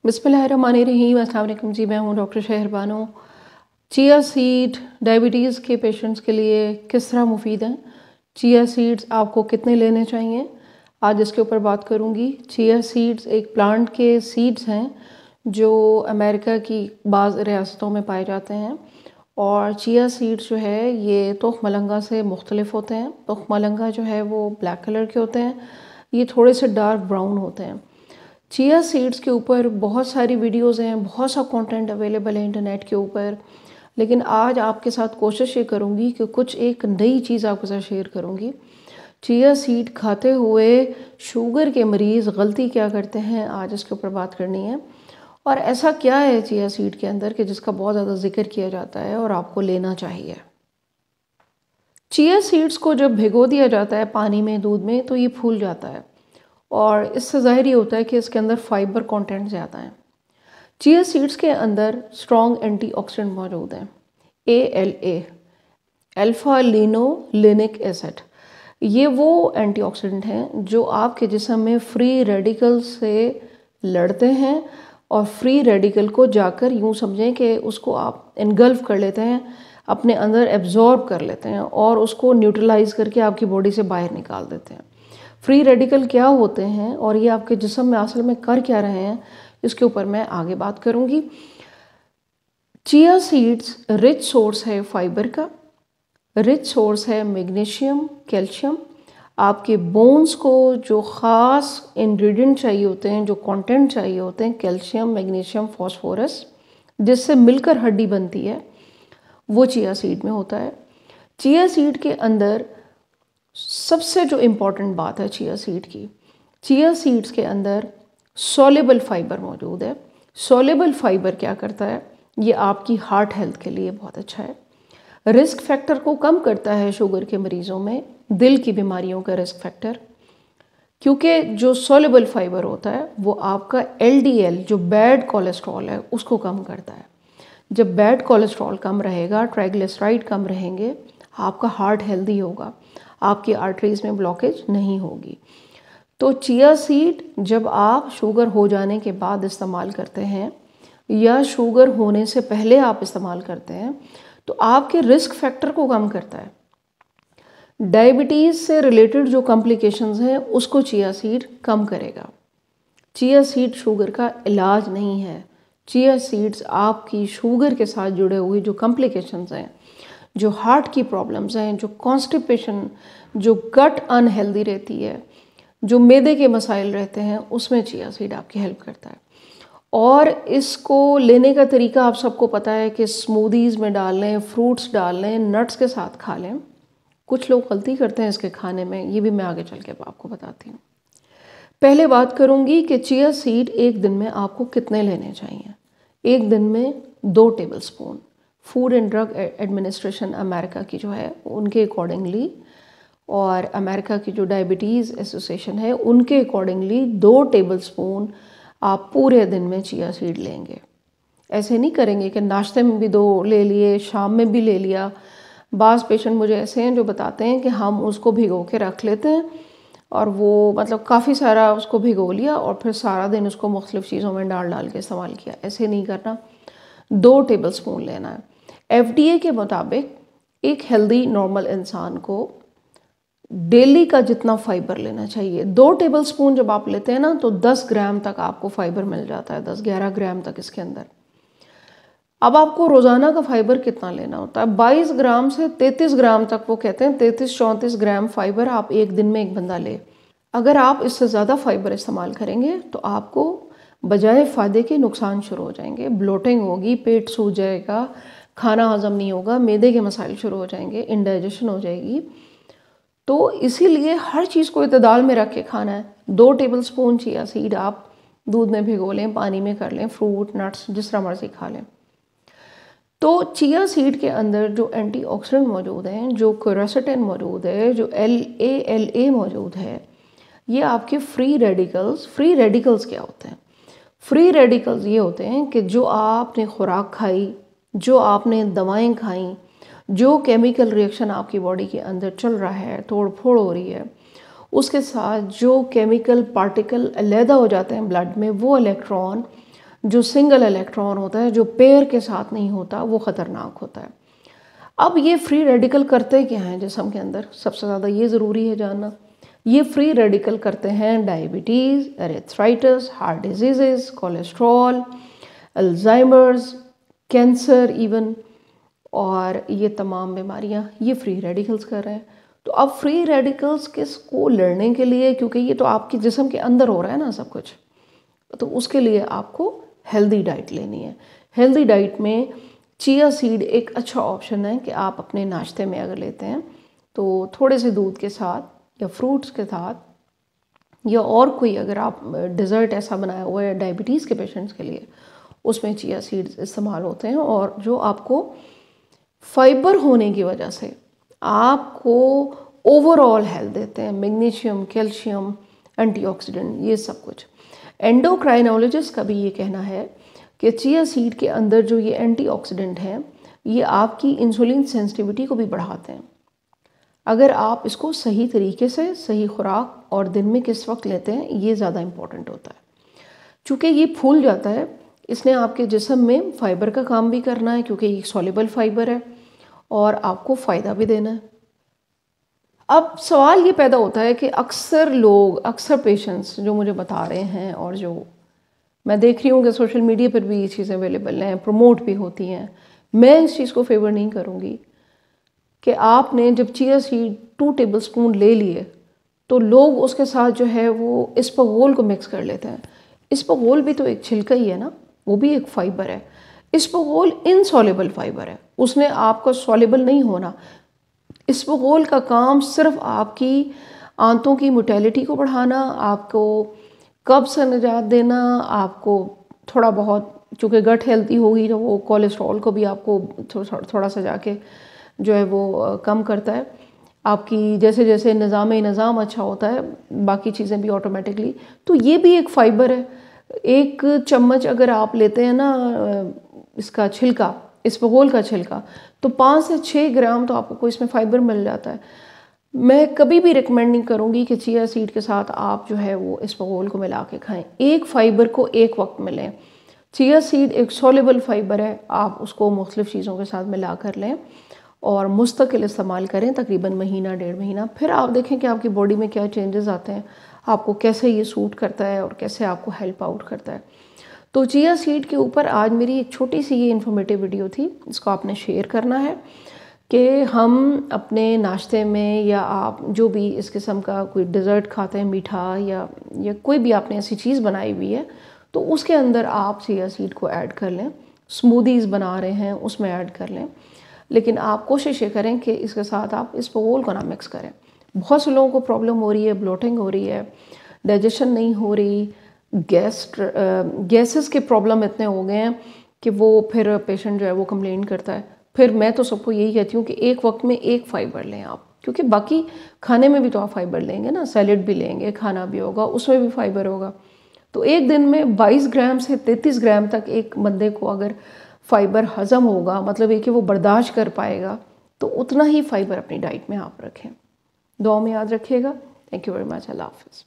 बिस्मिल्लाहिर्रहमानिर्रहीम। अस्सलाम वालेकुम जी, मैं हूँ डॉक्टर शहर बानो। चिया सीड डायबिटीज़ के पेशेंट्स के लिए किस तरह मुफीद हैं, चिया सीड्स आपको कितने लेने चाहिए, आज इसके ऊपर बात करूँगी। चिया सीड्स एक प्लांट के सीड्स हैं जो अमेरिका की बाज़ रियासतों में पाए जाते हैं। और चिया सीड्स जो है ये तुख मलंगा से मुख्तलिफ होते हैं। तुख मलंगा जो है वो ब्लैक कलर के होते हैं, ये थोड़े से डार्क ब्राउन होते हैं। चिया सीड्स के ऊपर बहुत सारी वीडियोज़ हैं, बहुत सा कंटेंट अवेलेबल है इंटरनेट के ऊपर, लेकिन आज आपके साथ कोशिश ये करूँगी कि कुछ एक नई चीज़ आपके साथ शेयर करूँगी। चिया सीड खाते हुए शुगर के मरीज़ गलती क्या करते हैं, आज इसके ऊपर बात करनी है। और ऐसा क्या है चिया सीड के अंदर कि जिसका बहुत ज़्यादा जिक्र किया जाता है और आपको लेना चाहिए। चिया सीड्स को जब भिगो दिया जाता है पानी में, दूध में, तो ये फूल जाता है और इससे ज़ाहिर ये होता है कि इसके अंदर फाइबर कंटेंट ज़्यादा है। चिया सीड्स के अंदर स्ट्रॉन्ग एंटीऑक्सीडेंट मौजूद हैं, ALA, अल्फा लिनोलेनिक एसिड। ये वो एंटीऑक्सीडेंट हैं जो आपके जिस्म में फ्री रेडिकल से लड़ते हैं और फ्री रेडिकल को जाकर यूँ समझें कि उसको आप इनगल्फ कर लेते हैं, अपने अंदर एब्जॉर्ब कर लेते हैं और उसको न्यूट्रलाइज करके आपकी बॉडी से बाहर निकाल देते हैं। फ्री रेडिकल क्या होते हैं और ये आपके जिस्म में असल में कर क्या रहे हैं, इसके ऊपर मैं आगे बात करूँगी। चिया सीड्स रिच सोर्स है फाइबर का, रिच सोर्स है मैग्नीशियम, कैल्शियम। आपके बोन्स को जो ख़ास इंग्रेडिएंट चाहिए होते हैं, जो कंटेंट चाहिए होते हैं, कैल्शियम, मैग्नीशियम, फास्फोरस, जिससे मिलकर हड्डी बनती है, वो चिया सीड में होता है। चिया सीड के अंदर सबसे जो इम्पॉर्टेंट बात है चिया सीड की, चिया सीड्स के अंदर सॉल्युबल फाइबर मौजूद है। सॉल्युबल फाइबर क्या करता है, ये आपकी हार्ट हेल्थ के लिए बहुत अच्छा है। रिस्क फैक्टर को कम करता है शुगर के मरीज़ों में, दिल की बीमारियों का रिस्क फैक्टर, क्योंकि जो सॉल्युबल फाइबर होता है वो आपका LDL जो बैड कोलेस्ट्रॉल है उसको कम करता है। जब बैड कोलेस्ट्रॉल कम रहेगा, ट्राइग्लिसराइड कम रहेंगे, आपका हार्ट हेल्दी होगा, आपकी आर्टरीज में ब्लॉकेज नहीं होगी। तो चिया सीड जब आप शुगर हो जाने के बाद इस्तेमाल करते हैं या शुगर होने से पहले आप इस्तेमाल करते हैं तो आपके रिस्क फैक्टर को कम करता है। डायबिटीज़ से रिलेटेड जो कॉम्प्लिकेशंस हैं उसको चिया सीड कम करेगा। चिया सीड शुगर का इलाज नहीं है। चिया सीड्स आपकी शुगर के साथ जुड़े हुए जो कॉम्प्लिकेशंस हैं, जो हार्ट की प्रॉब्लम्स हैं, जो कॉन्स्टिपेशन, जो गट अनहेल्दी रहती है, जो मैदे के मसाइल रहते हैं, उसमें चिया सीड आपकी हेल्प करता है। और इसको लेने का तरीका आप सबको पता है कि स्मूदीज़ में डाल लें, फ्रूट्स डाल लें, नट्स के साथ खा लें। कुछ लोग गलती करते हैं इसके खाने में, ये भी मैं आगे चल के आपको बताती हूँ। पहले बात करूँगी कि चिया सीड एक दिन में आपको कितने लेने चाहिए। एक दिन में 2 tablespoon. Food and drug administration America की जो है उनके अकॉर्डिंगली और अमेरिका की जो डायबिटीज़ एसोसिएशन है उनके अकॉर्डिंगली 2 टेबलस्पून आप पूरे दिन में चिया सीड लेंगे। ऐसे नहीं करेंगे कि नाश्ते में भी 2 ले लिए, शाम में भी ले लिया। बाज़ पेशेंट मुझे ऐसे हैं जो बताते हैं कि हम उसको भिगो के रख लेते हैं और वो मतलब काफ़ी सारा उसको भिगो लिया और फिर सारा दिन उसको मुख्तलिफ़ चीज़ों में डाल डाल के इस्तेमाल किया। ऐसे नहीं करना, 2 टेबलस्पून लेना है। FDA के मुताबिक एक हेल्दी नॉर्मल इंसान को डेली का जितना फाइबर लेना चाहिए, 2 टेबलस्पून जब आप लेते हैं ना तो 10 ग्राम तक आपको फाइबर मिल जाता है, 10-11 ग्राम तक इसके अंदर। अब आपको रोज़ाना का फाइबर कितना लेना होता है, 22 ग्राम से 33 ग्राम तक, वो कहते हैं 33-34 ग्राम फाइबर आप एक दिन में एक बंदा ले। अगर आप इससे ज़्यादा फाइबर इस्तेमाल करेंगे तो आपको बजाय फ़ायदे के नुकसान शुरू हो जाएंगे। ब्लोटिंग होगी, पेट सूज जाएगा, खाना हज़म नहीं होगा, मैदे के मसाइल शुरू हो जाएंगे, इंडाइजेशन हो जाएगी। तो इसीलिए हर चीज़ को इतदाल में रख के खाना है। 2 टेबलस्पून चिया सीड आप दूध में भिगो लें, पानी में कर लें, फ्रूट नट्स जिस तरह मर्जी खा लें। तो चिया सीड के अंदर जो एंटीऑक्सीडेंट मौजूद हैं, जो क्वेरासेटिन मौजूद है, जो LALA मौजूद है, ये आपके फ्री रेडिकल्स क्या होते हैं? फ्री रेडिकल्स ये होते हैं कि जो आपने खुराक खाई, जो आपने दवाएं खाई, जो केमिकल रिएक्शन आपकी बॉडी के अंदर चल रहा है, तोड़ फोड़ हो रही है, उसके साथ जो केमिकल पार्टिकल अलहदा हो जाते हैं ब्लड में, वो इलेक्ट्रॉन जो सिंगल इलेक्ट्रॉन होता है, जो पेयर के साथ नहीं होता, वो ख़तरनाक होता है। अब ये फ्री रेडिकल करते क्या हैं जिस्म के अंदर, सबसे ज़्यादा ये ज़रूरी है जानना। ये फ्री रेडिकल करते हैं diabetes, arthritis, heart disease, cholesterol, Alzheimer's, cancer even, और ये तमाम बीमारियां ये फ्री रेडिकल्स कर रहे हैं। तो अब फ्री रेडिकल्स को लड़ने के लिए, क्योंकि ये तो आपके जिस्म के अंदर हो रहा है ना सब कुछ, तो उसके लिए आपको हेल्दी डाइट लेनी है। हेल्दी डाइट में चिया सीड एक अच्छा ऑप्शन है कि आप अपने नाश्ते में अगर लेते हैं तो थोड़े से दूध के साथ या फ्रूट्स के साथ, या और कोई अगर आप डिज़र्ट ऐसा बनाया हुआ है डायबिटीज़ के पेशेंट्स के लिए, उसमें चिया सीड्स इस्तेमाल होते हैं, और जो आपको फाइबर होने की वजह से आपको ओवरऑल हेल्थ देते हैं, मैग्नीशियम, कैल्शियम, एंटीऑक्सीडेंट, ये सब कुछ। एंडोक्राइनोलॉजिस्ट का भी ये कहना है कि चिया सीड के अंदर जो ये एंटीऑक्सीडेंट हैं, ये आपकी इंसुलिन सेंसिटिविटी को भी बढ़ाते हैं। अगर आप इसको सही तरीके से, सही खुराक और दिन में किस वक्त लेते हैं, ये ज़्यादा इम्पोर्टेंट होता है। चूँकि ये फूल जाता है, इसने आपके जिस्म में फ़ाइबर का काम भी करना है, क्योंकि ये सॉल्युबल फाइबर है और आपको फ़ायदा भी देना है। अब सवाल ये पैदा होता है कि अक्सर लोग, अक्सर पेशेंट्स जो मुझे बता रहे हैं, और जो मैं देख रही हूँ कि सोशल मीडिया पर भी ये चीज़ें अवेलेबल हैं, प्रमोट भी होती हैं, मैं इस चीज़ को फेवर नहीं करूँगी कि आपने जब चिया सीड 2 टेबलस्पून ले लिए तो लोग उसके साथ जो है वो इसबगोल को मिक्स कर लेते हैं। इसबगोल भी तो एक छिलका ही है ना, वो भी एक फाइबर है। इसबगोल इनसॉल्युबल फाइबर है, उसने आपको सॉल्युबल नहीं होना। इसबगोल का काम सिर्फ आपकी आंतों की मोटेलिटी को बढ़ाना, आपको कब्ज़ से निजात देना, आपको थोड़ा बहुत, चूँकि गट हेल्दी होगी तो वो कोलेस्ट्रॉल को भी आपको थोड़ा सा जाके जो है वो कम करता है। आपकी जैसे जैसे निज़ाम अच्छा होता है, बाकी चीज़ें भी ऑटोमेटिकली। तो ये भी एक फ़ाइबर है। एक चम्मच अगर आप लेते हैं ना इसका छिलका, इसबगोल का छिलका, तो 5 से 6 ग्राम तो आपको इसमें फ़ाइबर मिल जाता है। मैं कभी भी रिकमेंड नहीं करूँगी कि चिया सीड के साथ आप जो है वो इसबगोल को मिला के खाएं। एक फ़ाइबर को एक वक्त में लें। चिया सीड एक सॉल्युबल फाइबर है, आप उसको मुख्तलिफ़ चीज़ों के साथ मिला कर लें और मुस्तकिल इस्तेमाल करें, तकरीबन महीना 1.5 महीना। फिर आप देखें कि आपकी बॉडी में क्या चेंजेस आते हैं, आपको कैसे ये सूट करता है और कैसे आपको हेल्प आउट करता है। तो चिया सीड के ऊपर आज मेरी एक छोटी सी ये इन्फॉर्मेटिव वीडियो थी, इसको आपने शेयर करना है कि हम अपने नाश्ते में, या आप जो भी इस किस्म का कोई डिज़र्ट खाते हैं मीठा, या कोई भी आपने ऐसी चीज़ बनाई हुई है, तो उसके अंदर आप चिया सीड को ऐड कर लें। स्मूदीज़ बना रहे हैं उसमें ऐड कर लें, लेकिन आप कोशिश ये करें कि इसके साथ आप इसबगोल को ना मिक्स करें। बहुत से लोगों को प्रॉब्लम हो रही है, ब्लोटिंग हो रही है, डाइजेशन नहीं हो रही, गैसेस के प्रॉब्लम इतने हो गए हैं कि वो फिर पेशेंट जो है वो कंप्लेन करता है। फिर मैं तो सबको यही कहती हूँ कि एक वक्त में एक फ़ाइबर लें आप, क्योंकि बाकी खाने में भी तो आप फाइबर लेंगे ना, सैलेड भी लेंगे, खाना भी होगा, उसमें भी फाइबर होगा। तो एक दिन में 22 ग्राम से 33 ग्राम तक एक बंदे को अगर फ़ाइबर हज़म होगा, मतलब ये कि वो बर्दाश्त कर पाएगा, तो उतना ही फ़ाइबर अपनी डाइट में आप रखें। दुआ में याद रखिएगा। Thank you very much. Allah हाफ़िज़।